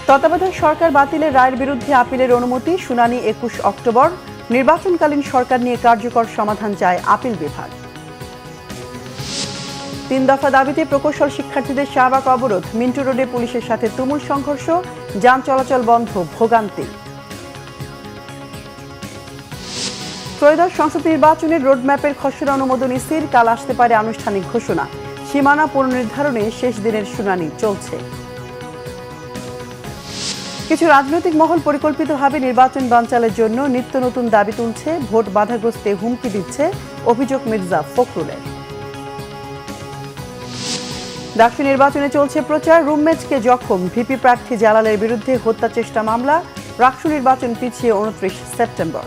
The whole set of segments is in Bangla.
তত্ত্বাবধায়ক সরকার বাতিলের রায়ের বিরুদ্ধে আপিলের অনুমতি, শুনানি ২১ অক্টোবর। নির্বাচনকালীন সরকার নিয়ে কার্যকর সমাধান চায় আপিল বিভাগ। ৩ দফা দাবিতে প্রকৌশল শিক্ষার্থীদের শাহবাগ অবরোধ, মিন্টু রোডে পুলিশের সাথে তুমুল সংঘর্ষ, যান চলাচল বন্ধ, ভোগান্তি। ত্রয়োদশ সংসদ নির্বাচনের রোডম্যাপের খসড়া অনুমোদন ইসির, কাল আসতে পারে আনুষ্ঠানিক ঘোষণা। সীমানা পুনর্নির্ধারণে শেষ দিনের শুনানি চলছে। কিছু রাজনৈতিক মহল পরিকল্পিতভাবে নির্বাচন বানচালের জন্য নিত্য নতুন দাবি তুলছে, ভোট বাধাগ্রস্তে হুমকি দিচ্ছে, অভিযোগ মির্জা ফখরুলের। ডাকসু নির্বাচনে চলছে প্রচার, রুমমেটকে জখম, ভিপি প্রার্থী জালালের বিরুদ্ধে হত্যা চেষ্টা মামলা। ডাকসু নির্বাচন পিছিয়ে ২৯ সেপ্টেম্বর।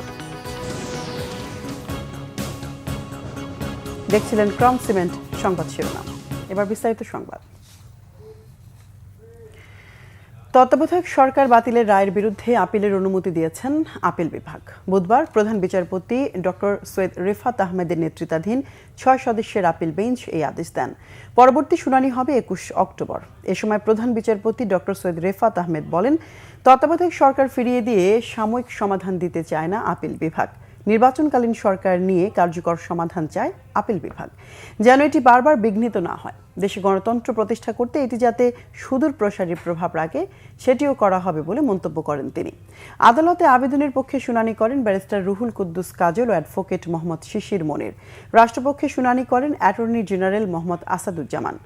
দেখছিলেন ক্রম সিমেন্ট সংবাদ শিরোনাম। এবার বিস্তারিত সংবাদ। তত্ত্বাবধায়ক সরকার বাতিলের রায়ের বিরুদ্ধে আপিলের অনুমতি দিয়েছেন আপিল বিভাগ। বুধবার প্রধান বিচারপতি ডক্টর সৈয়দ রিফাত আহমেদের নেতৃত্বাধীন ৬ সদস্যের আপিল বেঞ্চ এই আদেশ দেন। পরবর্তী শুনানি হবে ২১ অক্টোবর। এ সময় প্রধান বিচারপতি ডক্টর সৈয়দ রিফাত আহমেদ বলেন, তত্ত্বাবধায়ক সরকার ফিরিয়ে দিয়ে সাময়িক সমাধান দিতে চায় না আপিল বিভাগ। নির্বাচনকালীন সরকার নিয়ে কার্যকর সমাধান চায় আপিল বিভাগ, যেন এটি বারবার বিঘ্নিত না হয়। দেশে গণতন্ত্র প্রতিষ্ঠা করতে এটি যাতে সুদূর প্রসারী প্রভাব রাখে, সেটিও করা হবে বলে মন্তব্য করেন তিনি। আদালতে আবেদনের পক্ষে শুনানি করেন ব্যারিস্টার রুহুল কুদ্দুস কাজল ও অ্যাডভোকেট মোহাম্মদ শিশির মনির। রাষ্ট্রপক্ষে শুনানি করেন অ্যাটর্নি জেনারেল মোহাম্মদ আসাদুজ্জামান।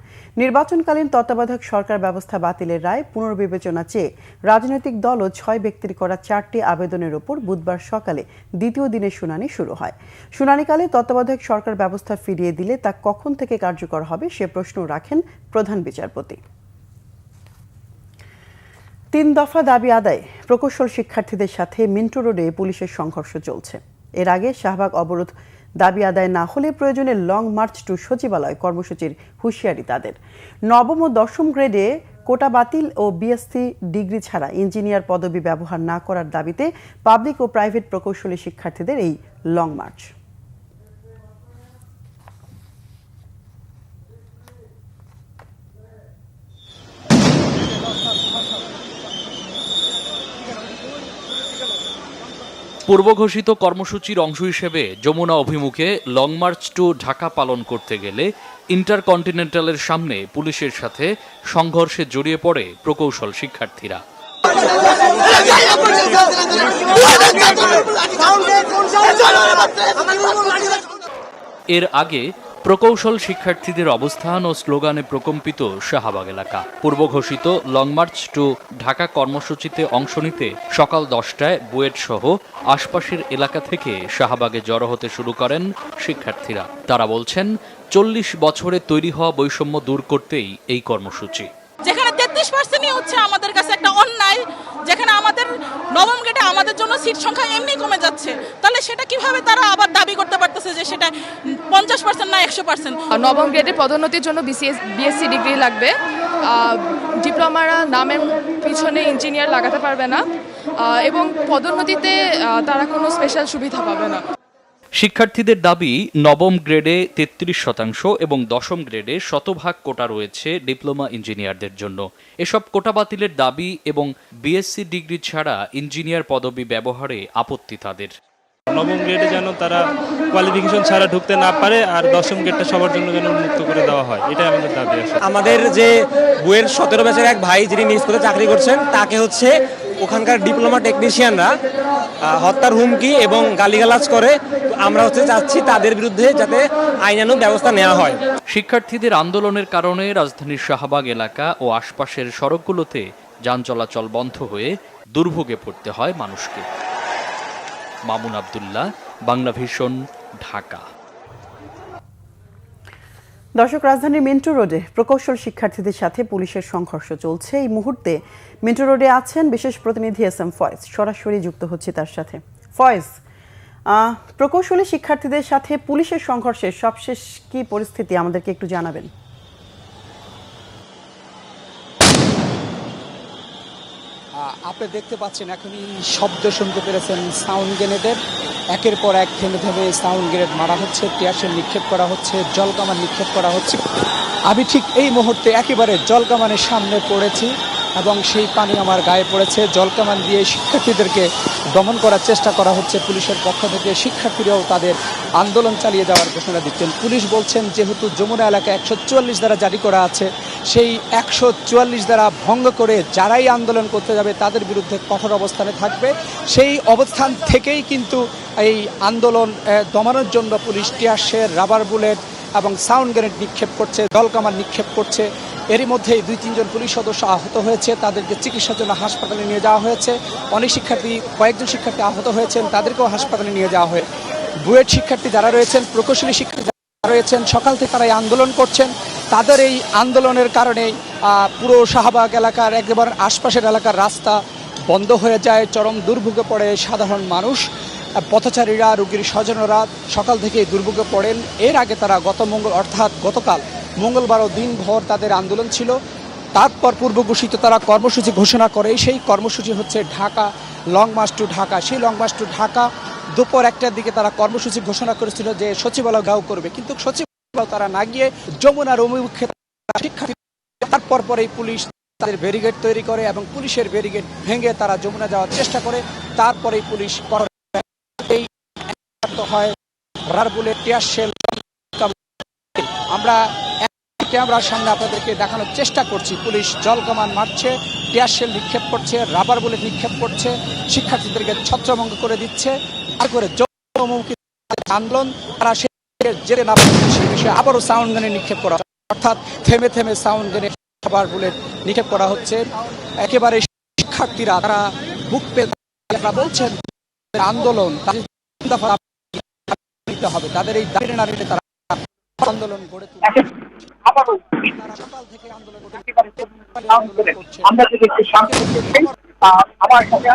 নির্বাচনকালীন তত্ত্বাবধায়ক সরকার ব্যবস্থা বাতিলের রায় পুনর্বিবেচনা চেয়ে রাজনৈতিক দল ও ৬ ব্যক্তির করা ৪টি আবেদনের ওপর বুধবার সকালে দ্বিতীয় দিনের শুনানি শুরু হয়। শুনানিকালে তত্ত্বাবধায়ক সরকার ব্যবস্থা ফিরিয়ে দিলে তা কখন থেকে কার্যকর হবে সে প্রশ্ন রাখেন প্রধান বিচারপতি। ৩ দফা দাবি আদায়, প্রকৌশল শিক্ষার্থীদের সাথে মিন্টু রোডে পুলিশের সংঘর্ষ চলছে। এর আগে শাহবাগ অবরোধ দাবি আদায় না হলে প্রয়োজনে লং মার্চ টু সচিবালয় কর্মসূচির হুঁশিয়ারি তাদের। নবম ও দশম গ্রেডে কোটা বাতিল ও বিএসসি ডিগ্রি ছাড়া ইঞ্জিনিয়ার পদবি ব্যবহার না করার দাবিতে পাবলিক ও প্রাইভেট প্রকৌশলী শিক্ষার্থীদের এই লং মার্চ। পূর্বঘোষিত কর্মসূচির অংশ হিসেবে যমুনা অভিমুখে লং মার্চ টু ঢাকা পালন করতে গেলে ইন্টারকন্টিনেন্টালের সামনে পুলিশের সাথে সংঘর্ষে জড়িয়ে পড়ে প্রকৌশল শিক্ষার্থীরা। এর আগে প্রকৌশল শিক্ষার্থীদের অবস্থান ও স্লোগানে প্রকম্পিত শাহবাগ এলাকা। পূর্বঘোষিত লং মার্চ টু ঢাকা কর্মসূচিতে অংশ নিতে সকাল 10টায় বুয়েট সহ আশপাশের এলাকা থেকে শাহবাগে জড়ো হতে শুরু করেন শিক্ষার্থীরা। তারা বলছেন, 40 বছরে তৈরি হওয়া বৈষম্য দূর করতেই এই কর্মসূচি। যেখানে 33% হচ্ছে আমাদের কাছে একটা অন্যায়, যেখানে আমাদের নবম গ্রেডে আমাদের জন্য সিট সংখ্যা এমনি কমে যাচ্ছে, তাহলে সেটা কিভাবে তারা আবার দাবি করতে পারতেছে যে সেটা 50% না 100%? নবম গ্রেডে পদোন্নতির জন্য বিএসসি ডিগ্রি লাগবে। ডিপ্লোমারা নামের পিছনে ইঞ্জিনিয়ার লাগাতে পারবে না এবং পদোন্নতিতে তারা কোনো স্পেশাল সুবিধা পাবে না। শিক্ষার্থীদের দাবি, নবম গ্রেডে 33% এবং দশম গ্রেডে 100% কোটা রয়েছে ডিপ্লোমা ইঞ্জিনিয়ারদের জন্য। এসব কোটা বাতিলের দাবি এবং বিএসসি ডিগ্রি ছাড়া ইঞ্জিনিয়ার পদবি ব্যবহারে আপত্তি তাদের। নবম গ্রেডে যেন তারা কোয়ালিফিকেশন ছাড়া ঢুকতে না পারে, আর দশম গ্রেডটা সবার জন্য যেন উন্মুক্ত করে দেওয়া হয়, এটাই আমাদের দাবি আছে। আমাদের যে বুয়ের 17 ব্যাচের এক ভাই যিনি নিজ পদে চাকরি করছেন, তাকে হচ্ছে ওখানকার ডিপ্লোমা টেকনিশিয়ানরা হত্যার হুমকি এবং গালিগালাজ করে। আমরা চাচ্ছি তাদের বিরুদ্ধে যাতে আইনানুগ ব্যবস্থা নেওয়া হয়। শিক্ষার্থীদের আন্দোলনের কারণে রাজধানীর শাহবাগ এলাকা ও আশপাশের সড়কগুলোতে যান চলাচল বন্ধ হয়ে দুর্ভোগে পড়তে হয় মানুষকে। মামুন আব্দুল্লাহ, বাংলা ভিশন, ঢাকা। দর্শক, রাজধানীর মিন্টু রোডে প্রকৌশল শিক্ষার্থীদের সাথে পুলিশের সংঘর্ষ চলছে। এই মুহূর্তে মিন্টু রোডে আছেন বিশেষ প্রতিনিধি এস এম ফয়েজ, সরাসরি যুক্ত হচ্ছে তার সাথে। ফয়েজ, প্রকৌশলী শিক্ষার্থীদের সাথে পুলিশের সংঘর্ষের সবশেষ কি পরিস্থিতি আমাদেরকে একটু জানাবেন? আপনি দেখতে পাচ্ছেন এখনই শব্দ শুনতে পেরেছেন সাউন্ড গ্রেনেডের। একের পর এক থেমে থেমে সাউন্ড গ্রেনেড মারা হচ্ছে, টিয়ারশেল নিক্ষেপ করা হচ্ছে, জলকামান নিক্ষেপ করা হচ্ছে। আমি ঠিক এই মুহূর্তে একেবারে জলকামানের সামনে পড়েছি। এবং সেই পানি আমার গায়ে পড়েছে। জলকামান দিয়ে শিক্ষার্থীদেরকে দমন করার চেষ্টা করা হচ্ছে পুলিশের পক্ষ থেকে। শিক্ষার্থীরাও তাদের আন্দোলন চালিয়ে যাওয়ার ঘোষণা দিচ্ছেন। পুলিশ বলছেন যেহেতু যমুনা এলাকায় 144 ধারা জারি করা আছে, সেই 144 ধারা ভঙ্গ করে যারাই আন্দোলন করতে যাবে তাদের বিরুদ্ধে কঠোর অবস্থানে থাকবে। সেই অবস্থান থেকেই কিন্তু এই আন্দোলন দমানোর জন্য পুলিশ টিয়ারশেল, রাবার বুলেট এবং সাউন্ড গ্রেনেড নিক্ষেপ করছে, জলকামান নিক্ষেপ করছে। এরই মধ্যেই 2-3 জন পুলিশ সদস্য আহত হয়েছে, তাদেরকে চিকিৎসার জন্য হাসপাতালে নিয়ে যাওয়া হয়েছে। কয়েকজন শিক্ষার্থী আহত হয়েছেন, তাদেরকেও হাসপাতালে নিয়ে যাওয়া হয়। বুয়েট শিক্ষার্থী যারা রয়েছেন, প্রকৌশলী শিক্ষার্থী যারা রয়েছেন, সকাল থেকে তারা এই আন্দোলন করছেন। তাদের এই আন্দোলনের কারণে পুরো শাহবাগ এলাকার একেবারে আশপাশের এলাকার রাস্তা বন্ধ হয়ে যায়, চরম দুর্ভোগে পড়ে সাধারণ মানুষ। পথচারীরা, রোগীর স্বজনরা সকাল থেকেই দুর্ভোগে পড়েন। এর আগে তারা গতকাল মঙ্গলবারও দিনভর তাদের আন্দোলন ছিল। তারপর পূর্ব ঘোষিত তারা কর্মসূচি ঘোষণা করে। সেই কর্মসূচি হচ্ছে Dhaka long march to Dhaka. সেই লং মার্চ টু ঢাকা দুপুর 1টার দিকে তারা কর্মসূচি ঘোষণা করেছিল যে সচিবালয় ঘেরাও করবে, কিন্তু সচিবালয় তারা না গিয়ে যমুনার অভিমুখে শিক্ষার্থী, তারপর পরেই পুলিশ তাদের ব্যারিকেড তৈরি করে এবং পুলিশের ব্যারিকেড ভেঙে তারা যমুনা যাওয়ার চেষ্টা করে। তারপরেই পুলিশ হয় রাবার বুলেট, টিয়ারশেল। আমরা ক্যামেরার সামনে আপনাদেরকে দেখানোর চেষ্টা করছি, পুলিশ জলকামান মারছে, টিয়ারশেল নিক্ষেপ করছে, রাবার বুলেট নিক্ষেপ করছে, শিক্ষার্থীদেরকে ছত্রভঙ্গ করে দিচ্ছে। আর করে আন্দোলন তারা জেরে না সেই বিষয়ে আবারও সাউন্ড গ্রেনেড নিক্ষেপ করা, অর্থাৎ থেমে থেমে সাউন্ড গ্রেনেড, রাবার বুলেট নিক্ষেপ করা হচ্ছে। একেবারে শিক্ষার্থীরা তারা বুক পেয়ে বলছেন আন্দোলন হবে, তাদের এই দাবি না নিলে তারা আন্দোলন গড়ে তুলছে। সকাল থেকে আন্দোলন করছে। আমরা যদি একটু শান্ত আমার সাথে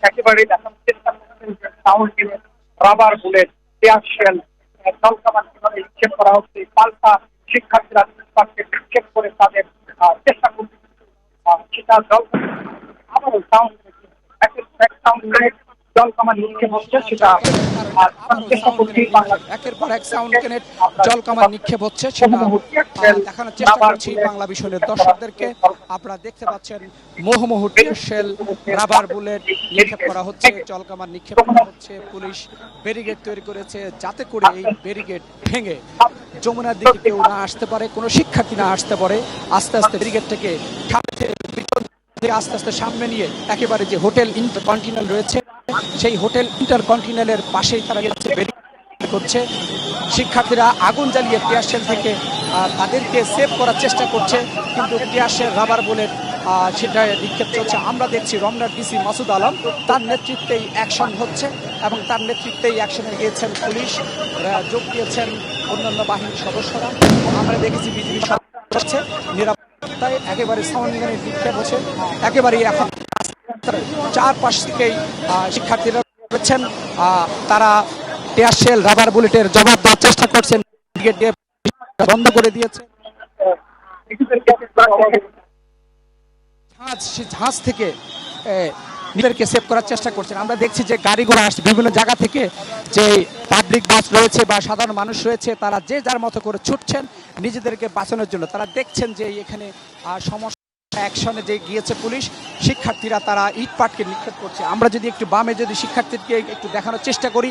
একেবারে দেখানোর চেষ্টা করছেন যে sound grenade, rubber bullet, tear shell, জলকামান কিভাবে নিক্ষেপ করা হচ্ছে। পাল্টা শিক্ষার্থীরা নিক্ষেপ করে তাদের চেষ্টা করছে সেটা জলকামান আবারও সাউন্ড গ্রেনেড, জলকামান নিক্ষেপ হচ্ছে, সেটা একের পর এক সাউন্ড গ্রেনেড, জলকামান নিক্ষেপ হচ্ছে, সেটা দেখানোর চেষ্টা করছি বাংলা ভিশনের দর্শকদেরকে। আপনারা দেখতে পাচ্ছেন মোহমোহ টিয়ারশেল, রাবার বুলেট নিক্ষেপ করা হচ্ছে, জলকামান নিক্ষেপ করা হচ্ছে। পুলিশ ব্যারিকেড তৈরি করেছে যাতে করে এই ব্যারিকেড ভেঙে যমুনার দিকে কেউ না আসতে পারে, কোনো শিক্ষার্থী না আসতে পারে। আস্তে আস্তে ব্যারিকেড থেকে আস্তে আস্তে সামনে নিয়ে একেবারে যে হোটেল ইন্টারকন্টিনেন্টাল রয়েছে, সেই হোটেল ইন্টারকন্টিনেন্টালের পাশেই তারা করছে। শিক্ষার্থীরা আগুন জ্বালিয়ে টিয়ারশেল থেকে তাদেরকে সেভ করার চেষ্টা করছে, কিন্তু টিয়ারশেল, রাবার বুলেট সেটা নিক্ষেপ চলছে। আমরা দেখছি রমনার ডিসি মাসুদ আলম, তার নেতৃত্বেই অ্যাকশন হচ্ছে এবং তার নেতৃত্বেই অ্যাকশনে গিয়েছেন পুলিশ, যোগ দিয়েছেন অন্যান্য বাহিনীর সদস্যরা। আমরা দেখেছি বিজিবি হচ্ছে নিরাপত্তায় একেবারে সাউন্ড গ্রেনেড নিক্ষেপ হচ্ছে। একেবারেই এখন চারপাশ থেকেই শিক্ষার্থীরা রয়েছেন, তারা টিয়ারশেল, রাবার বুলেটের জবাব দেওয়ার চেষ্টা করছেন, বন্ধ করে দিয়েছে। জাহাজ থেকে নিজেদেরকে সেভ করার চেষ্টা করছেন। আমরা দেখছি যে গাড়িগুলো আসছে বিভিন্ন জায়গা থেকে, যে পাবলিক বাস রয়েছে বা সাধারণ মানুষ রয়েছে, তারা যে যার মতো করে ছুটছেন নিজেদেরকে বাঁচানোর জন্য। তারা দেখছেন যে এখানে সমস্যা, অ্যাকশনে যে গিয়েছে পুলিশ, শিক্ষার্থীরা তারা ইটপাটকে নিক্ষেপ করছে। আমরা যদি একটু বামে যদি শিক্ষার্থীকে একটু দেখানোর চেষ্টা করি,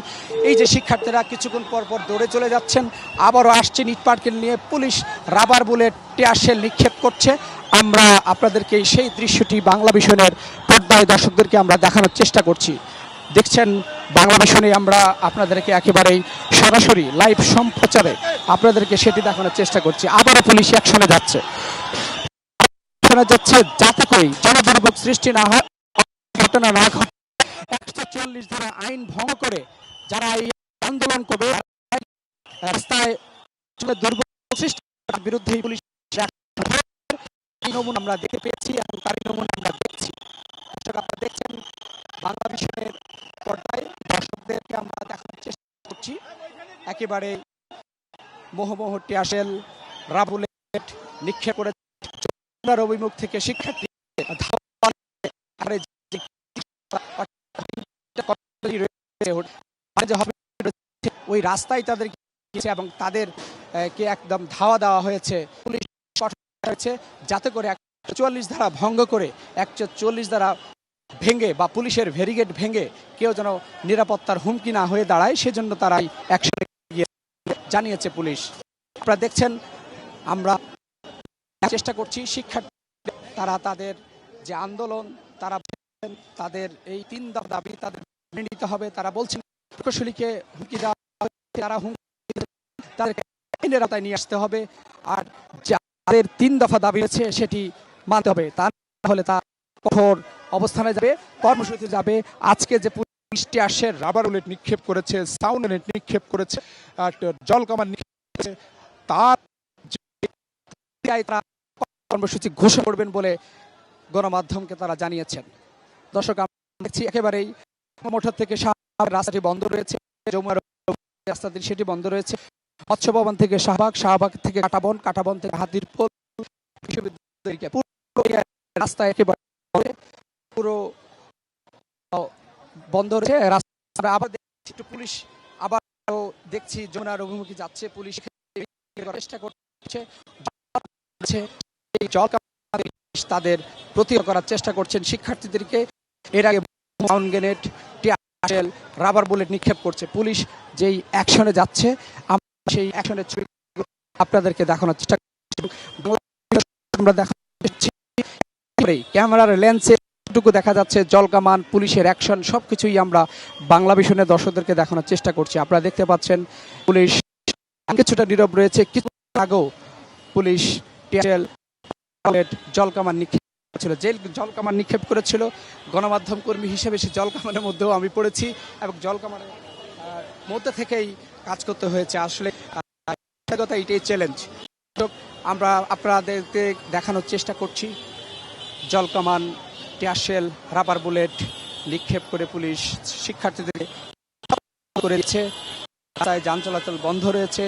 এই যে শিক্ষার্থীরা কিছুক্ষণ পর পর দৌড়ে চলে যাচ্ছেন, আবারও আসছেন ইটপাটকে নিয়ে, পুলিশ রাবার বুলেট, টিয়ারশেল নিক্ষেপ করছে। আমরা আপনাদেরকে সেই দৃশ্যটি বাংলা ভিশনের পর্দায় দর্শকদেরকে আমরা দেখানোর চেষ্টা করছি। দেখছেন বাংলা ভিশনে আমরা আপনাদেরকে একেবারেই সরাসরি লাইভ সম্প্রচারে আপনাদেরকে সেটি দেখানোর চেষ্টা করছি। আবারও পুলিশ অ্যাকশনে যাচ্ছে যাতে করে জনদুর্ভোগ সৃষ্টি না হয়, ঘটনা না ঘটে। 144 ধারা আইন ভঙ্গ করে যারা এই আন্দোলন করবে, রাস্তায় দুর্ভোগ সৃষ্টি করার বিরুদ্ধে পুলিশ নমুনা আমরা দেখতে পেয়েছি এবং তারই নমুনা আমরা দেখছি। আপনারা দেখছেন বাংলা ভিশনের পর্দায়, দর্শকদেরকে আমরা দেখানোর চেষ্টা করছি একেবারে মোহমোহ টিয়ারশেল, রাবার বুলেট নিক্ষেপ করে অভিমুখ থেকে শিক্ষার্থী ওই রাস্তায় তাদের এবং তাদেরকে একদম ধাওয়া দেওয়া হয়েছে। পুলিশ হয়েছে যাতে করে 144 ধারা ভঙ্গ করে 144 ধারা ভেঙে বা পুলিশের ব্যারিকেড ভেঙে কেউ যেন নিরাপত্তার হুমকি না হয়ে দাঁড়ায়, সেজন্য তারাই অ্যাকশনে গিয়ে জানিয়েছে পুলিশ। আপনারা দেখছেন আমরা চেষ্টা করছি শিক্ষার্থী তারা তাদের যে আন্দোলন তাদের এই 3 দফা দাবি তাদের মেনে নিতে হবে। তারা বলছেন প্রকৌশলীকে হুমকি দেওয়া তারা তাদেরকে আইনের আওতায় নিয়ে আসতে হবে, আর যাদের 3 দফা দাবি আছে সেটি মানতে হবে, তা হলে তা কঠোর অবস্থানে যাবে, কর্মসূচিতে যাবে। আজকে যে পুলিশটি আসে রাবার বুলেট নিক্ষেপ করেছে, সাউন্ড গ্রেনেড নিক্ষেপ করেছে, জল কামান নিক্ষেপ করেছে, তার কর্মসূচি ঘোষণা করবেন বলে গণমাধ্যমকে তারা জানিয়েছেন। দর্শক আমরা দেখছি একেবারেই মোটর থেকে রাস্তাটি বন্ধ রয়েছে, যমুনার রাস্তাটি সেটি বন্ধ রয়েছে, মৎস্য ভবন থেকে শাহবাগ থেকে কাটাবন থেকে হাতিরপোল রাস্তা একেবারে পুরো বন্ধ রয়েছে। রাস্তা আবার দেখছি একটু পুলিশ আবার দেখছি যমুনার অভিমুখী যাচ্ছে, পুলিশ চেষ্টা করছে তাদের প্রতিরোধ করার চেষ্টা করছেন শিক্ষার্থীদেরকে। এর আগে সাউন্ড গ্রেনেড, টিয়ার, রাবার বুলেট নিক্ষেপ করছে পুলিশ। যেই অ্যাকশনে যাচ্ছে আমরা সেই অ্যাকশনের ছবি আপনাদেরকে দেখানোর চেষ্টা আমরা দেখাচ্ছি। ক্যামেরার লেন্সে টুকু দেখা যাচ্ছে জলকামান, পুলিশের অ্যাকশন সবকিছুই আমরা বাংলা ভিশনের দর্শকদেরকে দেখানোর চেষ্টা করছি। আপনারা দেখতে পাচ্ছেন পুলিশ কিছুটা নীরব রয়েছে, কিছু আগেও পুলিশ জলকামান নিক্ষেপ ছিল, যে জলকামান নিক্ষেপ করেছিল গণমাধ্যম কর্মী হিসেবে সেই জলকামানের মধ্যেও আমি পড়েছি এবং জলকামানের মধ্যে থেকেই কাজ করতে হয়েছে। আসলে এটাই চ্যালেঞ্জ। আমরা আপনাদেরকে দেখানোর চেষ্টা করছি জলকামান, টিয়ারশেল, রাবার বুলেট নিক্ষেপ করে পুলিশ শিক্ষার্থীদের করে দিচ্ছে। রাস্তায় যান চলাচল বন্ধ রয়েছে,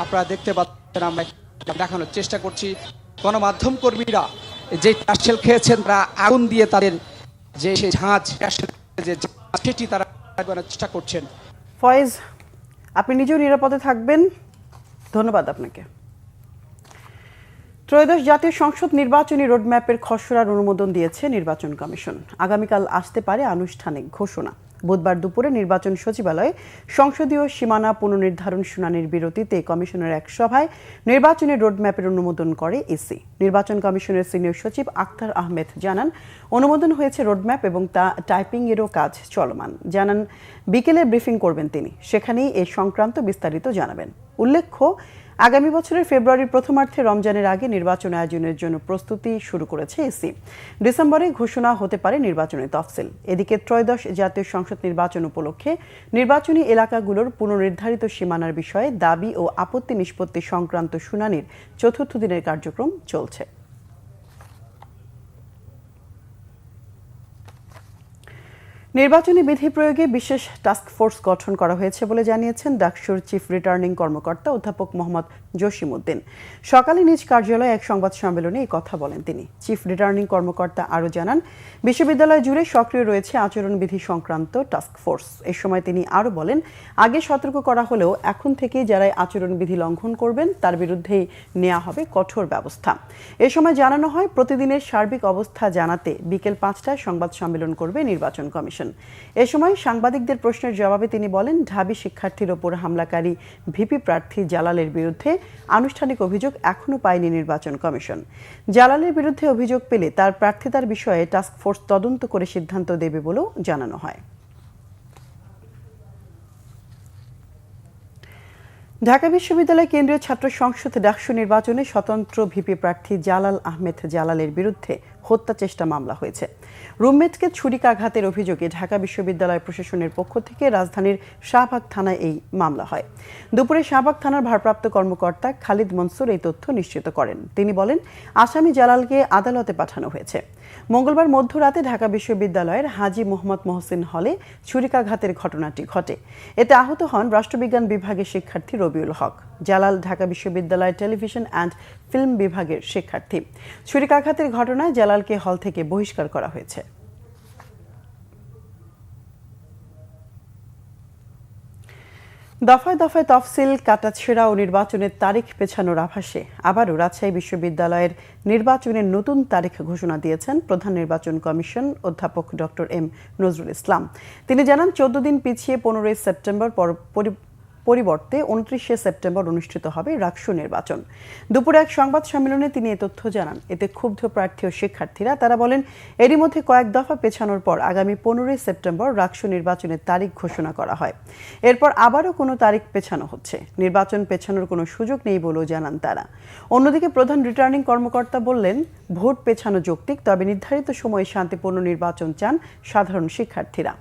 আপনারা দেখতে পাচ্ছেন। আমরা দেখানোর চেষ্টা করছি গণমাধ্যম কর্মীরা যে টিয়ারশেল খেয়েছেন তারা আগুন দিয়ে তাদের যে ঝাঁজ সেটি তারা চেষ্টা করছেন। ফয়েজ, আপনি নিজেও নিরাপদে থাকবেন, ধন্যবাদ আপনাকে। ত্রয়োদশ জাতীয় সংসদ নির্বাচনী রোডম্যাপের খসড়ার অনুমোদন দিয়েছে নির্বাচন কমিশন। আগামীকাল আসতে পারে আনুষ্ঠানিক ঘোষণা। বুধবার দুপুরে নির্বাচন সচিবালয়ে সংসদীয় সীমানা পুনর্নির্ধারণ শুনানির বিরতিতে কমিশনের এক সভায় নির্বাচনী রোডম্যাপের অনুমোদন করে ইসি। নির্বাচন কমিশনের সিনিয়র সচিব আখতার আহমেদ জানান, অনুমোদন হয়েছে রোডম্যাপ এবং তা টাইপিংয়েরও কাজ চলমান। জানান বিকেলে ব্রিফিং করবেন তিনি, সেখানেই এ সংক্রান্ত বিস্তারিত জানাবেন। উল্লেখ্য, আগামী বছরের ফেব্রুয়ারির প্রথমার্ধে রমজানের আগে নির্বাচন আয়োজনের জন্য প্রস্তুতি শুরু করেছে ইসি। ডিসেম্বরে ঘোষণা হতে পারে নির্বাচনের তফসিল। এদিকে ত্রয়োদশ জাতীয় সংসদ নির্বাচন উপলক্ষে নির্বাচনী এলাকাগুলোর পুনর্নির্ধারিত সীমানার বিষয়ে দাবি ও আপত্তি নিষ্পত্তি সংক্রান্ত শুনানির চতুর্থ দিনের কার্যক্রম চলছে। নির্বাচনী বিধি প্রয়োগে বিশেষ টাস্কফোর্স গঠন করা হয়েছে বলে জানিয়েছেন ডাকসুর চিফ রিটার্নিং কর্মকর্তা অধ্যাপক মোহাম্মদ জসিমউদ্দিন। সকালে নিজ কার্যালয়ে এক সংবাদ সম্মেলনে এই কথা বলেন তিনি। চিফ রিটার্নিং কর্মকর্তা আরও জানান, বিশ্ববিদ্যালয় জুড়ে সক্রিয় রয়েছে আচরণবিধি সংক্রান্ত টাস্কফোর্স। এ সময় তিনি আরও বলেন, আগে সতর্ক করা হলেও এখন থেকেই যারা আচরণবিধি লঙ্ঘন করবেন তার বিরুদ্ধেই নেওয়া হবে কঠোর ব্যবস্থা। এ সময় জানানো হয়, প্রতিদিনের সার্বিক অবস্থা জানাতে বিকেল 5টায় সংবাদ সম্মেলন করবে নির্বাচন কমিশন। এ সময় সাংবাদিকদের প্রশ্নের জবাবে তিনি বলেন, ঢাবি শিক্ষার্থীর ওপর হামলাকারী ভিপি প্রার্থী জালালের বিরুদ্ধে আনুষ্ঠানিক অভিযোগ এখনো পায়নি নির্বাচন কমিশন। জালালের বিরুদ্ধে অভিযোগ পেলে তার প্রার্থিতার বিষয়ে টাস্কফোর্স তদন্ত করে সিদ্ধান্ত দেবে বলেও জানানো হয়। ঢাকা বিশ্ববিদ্যালয় কেন্দ্রীয় ছাত্র সংসদ ডাকসু নির্বাচনে স্বতন্ত্র ভিপি প্রার্থী জালাল আহমেদ জালালের বিরুদ্ধে হত্যা চেষ্টা মামলা হয়েছে। রুমমেটকে ছুরিকাঘাতের অভিযোগে ঢাকা বিশ্ববিদ্যালয় প্রশাসনের পক্ষ থেকে রাজধানীর শাহবাগ থানায় এই মামলা হয়। দুপুরে শাহবাগ থানার ভারপ্রাপ্ত কর্মকর্তা খালিদ মনসুর এই তথ্য নিশ্চিত করেন। তিনি বলেন, আসামি জালালকে আদালতে পাঠানো হয়েছে। মঙ্গলবার মধ্যরাতে ঢাকা বিশ্ববিদ্যালয়ের হাজী মোহাম্মদ মহসিন হলে ছুরিকাঘাতের ঘটনাটি ঘটে। এতে আহত হন রাষ্ট্রবিজ্ঞান বিভাগের শিক্ষার্থী রবিউল হক। জালাল ঢাকা বিশ্ববিদ্যালয়ের টেলিভিশন অ্যান্ড ফিল্ম বিভাগের শিক্ষার্থী। ছুরিকাঘাতের ঘটনায় জালালকে হল থেকে বহিষ্কার করা হয়েছে। দফায় দফায় তফসিল কাটাছেঁড়া ও নির্বাচনের তারিখ পেছানোর আভাসে আবারও রাজশাহী বিশ্ববিদ্যালয়ের নির্বাচনের নতুন তারিখ ঘোষণা দিয়েছেন প্রধান নির্বাচন কমিশন অধ্যাপক ডক্টর এম নজরুল ইসলাম। তিনি জানান 14 দিন পিছিয়ে 15 সেপ্টেম্বর পরিবর্তে 29 সেপ্টেম্বর অনুষ্ঠিত হবে রাকসু নির্বাচন। দুপুরে এক সংবাদ সম্মেলনে তিনি এ তথ্য জানান। এতে ক্ষুব্ধ প্রার্থী ও শিক্ষার্থীরা তারা বলেন, এরই মধ্যে কয়েক দফা পেছানোর পর আগামী 15 সেপ্টেম্বর রাকসু নির্বাচনের তারিখ ঘোষণা করা হয়। এরপর আবারও কোনো তারিখ পেছানো হচ্ছে। নির্বাচন পেছানোর কোনো সুযোগ নেই বলেও জানান তারা। অন্যদিকে প্রধান রিটার্নিং কর্মকর্তা বললেন, ভোট পেছানো যৌক্তিক, তবে নির্ধারিত সময়ে শান্তিপূর্ণ নির্বাচন চান সাধারণ শিক্ষার্থীরা।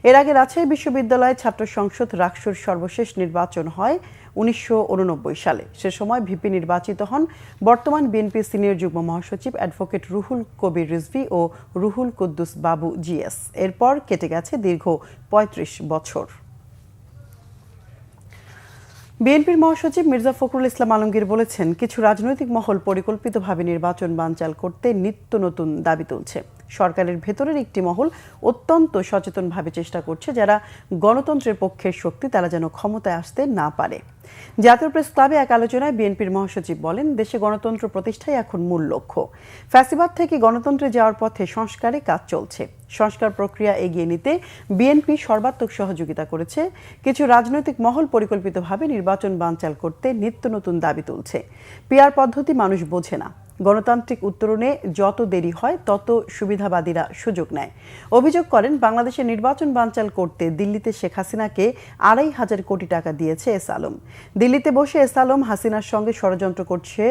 এর আগে রাজশাহী বিশ্ববিদ্যালয়ে ছাত্র সংসদ রাকসুর সর্বশেষ নির্বাচন হয় 1989 সালে। সে সময় ভিপি নির্বাচিত হন বর্তমান বিএনপি সিনিয়র যুগ্ম মহাসচিব অ্যাডভোকেট রুহুল কবির রিজভী ও রুহুল কুদ্দুস বাবু জিএস। এরপর কেটে গেছে দীর্ঘ 35 বছর। বিএনপির মহাসচিব মির্জা ফখরুল ইসলাম আলমগীর বলেছেন, কিছু রাজনৈতিক মহল পরিকল্পিতভাবে নির্বাচন বানচাল করতে নিত্য নতুন দাবি তুলছে। সরকারের ভেতরের একটি মহল অত্যন্ত সচেতনভাবে চেষ্টা করছে, যারা গণতন্ত্রের পক্ষের শক্তি, তারা যেন ক্ষমতায় আসতে না পারে। জাতীয় প্রেস ক্লাবে এক আলোচনায় বিএনপির মহাসচিব বলেন, দেশে গণতন্ত্র প্রতিষ্ঠাই এখন মূল লক্ষ্য। ফ্যাসিবাদ থেকে গণতন্ত্রে যাওয়ার পথে সংস্কারে কাজ চলছে। সংস্কার প্রক্রিয়া এগিয়ে নিতে বিএনপি সর্বাত্মক সহযোগিতা করেছে। কিছু রাজনৈতিক মহল পরিকল্পিতভাবে নির্বাচন বানচাল করতে নিত্য নতুন দাবি তুলছে। পিআর পদ্ধতি মানুষ বোঝে না। গণতান্ত্রিক উত্তরণে যত দেরি হয় তত সুবিধাবাদীরা সুযোগ নেয়। অভিযোগ করেন, বাংলাদেশের নির্বাচন বানচাল করতে দিল্লিতে শেখ হাসিনাকে 2,500 কোটি টাকা দিয়েছে এস আলম। দিল্লিতে বসে এস আলম হাসিনার সঙ্গে ষড়যন্ত্র করছে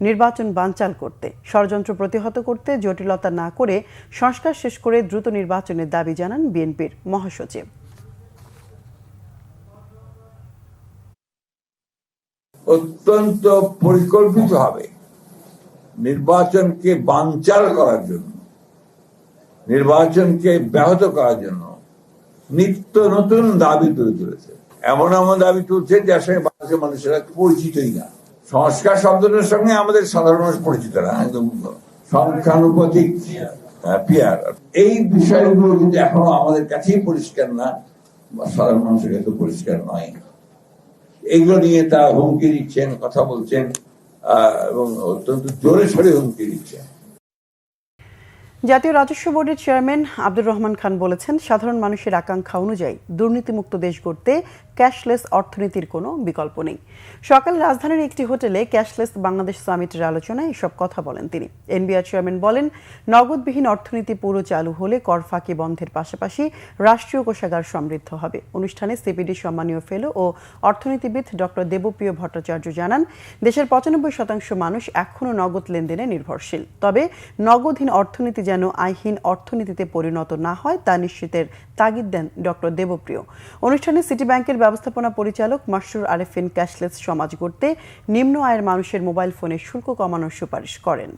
নির্বাচন বানচাল করতে। ষড়যন্ত্র প্রতিহত করতে জটিলতা না করে সংস্কার শেষ করে দ্রুত নির্বাচনের দাবি জানান বিএনপির মহাসচিব। অত্যন্ত পরিকল্পিতভাবে নির্বাচনকে বানচাল করার জন্য, নির্বাচনকে ব্যাহত করার জন্য নিত্য নতুন দাবি তুলে তুলেছে। এমন এমন দাবি তুলছে যার সঙ্গে বাংলাদেশের মানুষেরা পরিচিতই না। সংস্কার শব্দটার সঙ্গে আমাদের সাধারণ মানুষ পরিচিত না, একদম সংখ্যানুপাতিক পিয়ার। এই বিষয়গুলো কিন্তু এখনো আমাদের কাছেই পরিষ্কার না, সাধারণ মানুষের কাছে পরিষ্কার নয়। এগুলো নিয়ে তারা হুমকি দিচ্ছেন, কথা বলছেন এবং অত্যন্ত জোরে সরে হুমকি দিচ্ছেন। জাতীয় রাজস্ব বোর্ডের চেয়ারম্যান আব্দুর রহমান খান বলেছেন, সাধারণ মানুষের আকাঙ্ক্ষা অনুযায়ী দুর্নীতিমুক্ত দেশ গড়তে ক্যাশলেস অর্থনীতির কোনো বিকল্প নেই। সকালে রাজধানীর একটি হোটেলে ক্যাশলেস বাংলাদেশ সামিটের আলোচনায় এসব কথা বলেন তিনি। এনবিআর চেয়ারম্যান বলেন, নগদবিহীন অর্থনীতি পুরো চালু হলে কর ফাঁকি বন্ধের পাশাপাশি রাষ্ট্রীয় কোষাগার সমৃদ্ধ হবে। অনুষ্ঠানে সিপিডি সম্মানীয় ফেলো ও অর্থনীতিবিদ ডক্টর দেবপ্রিয় ভট্টাচার্য জানান, দেশের 95% মানুষ এখনও নগদ লেনদেনে নির্ভরশীল। তবে নগদহীন অর্থনীতি যেন আইহীন অর্থনীতিতে পরিণত না হয় তা নিশ্চিতের তাগিদ দেন ডক্টর দেবপ্রিয়। অনুষ্ঠানে সিটি ব্যাংকের ব্যবস্থাপনা পরিচালক মাসরুর আরেফিন ক্যাশলেস সমাজ গড়তে নিম্ন আয়ের মানুষের মোবাইল ফোনের শুল্ক কমানোর সুপারিশ করেন।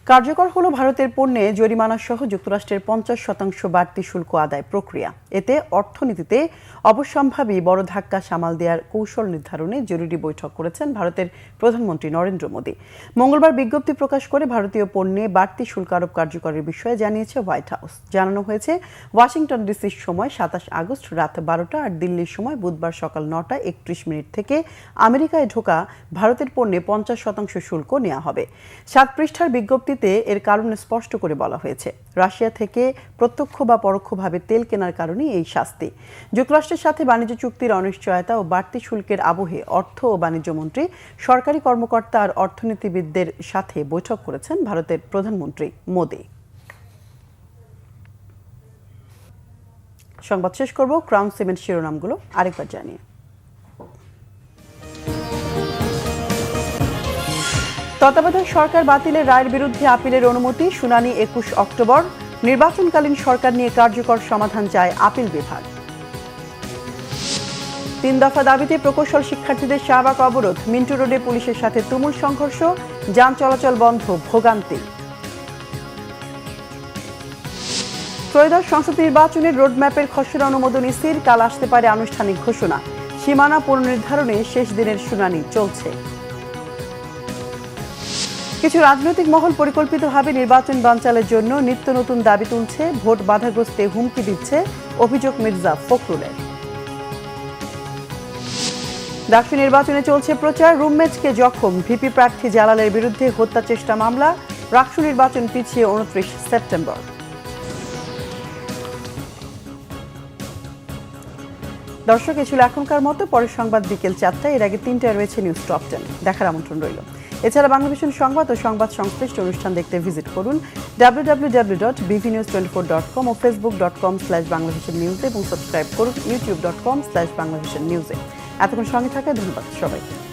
কার্যকর হলো ভারতের পণ্যে জরিমানা সহ যুক্তরাষ্ট্রের 50% বাড়তি শুল্ক আদায় প্রক্রিয়া। এতে অর্থনীতিতে অবশ্যম্ভাবী বড় ধাক্কা সামাল দেওয়ার কৌশল নির্ধারণে জরুরি বৈঠক করেছেন ভারতের প্রধানমন্ত্রী নরেন্দ্র মোদী। মঙ্গলবার বিজ্ঞপ্তি প্রকাশ করে ভারতীয় পণ্যে বাড়তি শুল্ক আরোপ কার্যকরের বিষয়ে জানিয়েছে হোয়াইট হাউস। জানানো হয়েছে, ওয়াশিংটন ডিসির সময় 27 আগস্ট রাত 12টা আর দিল্লির সময় বুধবার সকাল 9টা 31 মিনিট থেকে আমেরিকায় ঢোকা ভারতের পণ্যে 50% শুল্ক নেওয়া হবে। 7 পৃষ্ঠার বিজ্ঞপ্তি এর কারণ স্পষ্ট করে বলা হয়েছে, রাশিয়া থেকে প্রত্যক্ষ বা পরোক্ষভাবে তেল কেনার কারণে এই শাস্তি। যুক্তরাষ্ট্রের সাথে বাণিজ্য চুক্তির অনিশ্চয়তা ও বাড়তি শুল্কের আবহে অর্থ ও বাণিজ্য মন্ত্রী, সরকারি কর্মকর্তা আর অর্থনীতিবিদদের সাথে বৈঠক করেছেন ভারতের প্রধানমন্ত্রী মোদী। সংবাদ শেষ করব ক্রাউন সিমেন্ট শিরোনামগুলো আরেকবার জানিয়ে। তত্ত্বাবধায়ক সরকার বাতিলের রায়ের বিরুদ্ধে আপিলের অনুমতি, শুনানি 21 অক্টোবর। নির্বাচনকালীন সরকার নিয়ে কার্যকর সমাধান চায় আপিল বিভাগ। 3 দফা দাবিতে প্রকৌশল শিক্ষার্থীদের শাহবাগ অবরোধ, মিন্টু রোডে পুলিশের সাথে তুমুল সংঘর্ষ, যান চলাচল বন্ধ, ভোগান্তি। ত্রয়োদশ সংসদ নির্বাচনের রোডম্যাপের খসড়া অনুমোদন ইসির, কাল আসতে পারে আনুষ্ঠানিক ঘোষণা। সীমানা পুনর্নির্ধারণে শেষ দিনের শুনানি চলছে। কিছু রাজনৈতিক মহল পরিকল্পিতভাবে নির্বাচন বানচালের জন্য নিত্য নতুন দাবি তুলছে, ভোট বাধাগ্রস্তে হুমকি দিচ্ছে অভিযোগ মির্জা ফখরুলের। ডাকসু নির্বাচনে চলছে প্রচার, রুমমেটকে জখম, ভিপি প্রার্থী জালালের বিরুদ্ধে হত্যা চেষ্টা মামলা, ডাকসু নির্বাচন পিছিয়ে 29 সেপ্টেম্বর। দর্শক, এই ছিল এখনকার মতো। পরের সংবাদ বিকেল 4টায়, এর আগে 3টায় রয়েছে নিউজ টপ 10, দেখার আমন্ত্রণ রইল। এছাড়া বাংলাভিশন সংবাদ ও সংবাদ সংশ্লিষ্ট অনুষ্ঠান দেখতে ভিজিট করুন www.bvnews24.com ও facebook.com/banglavishnnews এবং সাবস্ক্রাইব করুন youtube.com/banglavishnnews। এতক্ষণ সঙ্গে থাকায় ধন্যবাদ সবাইকে।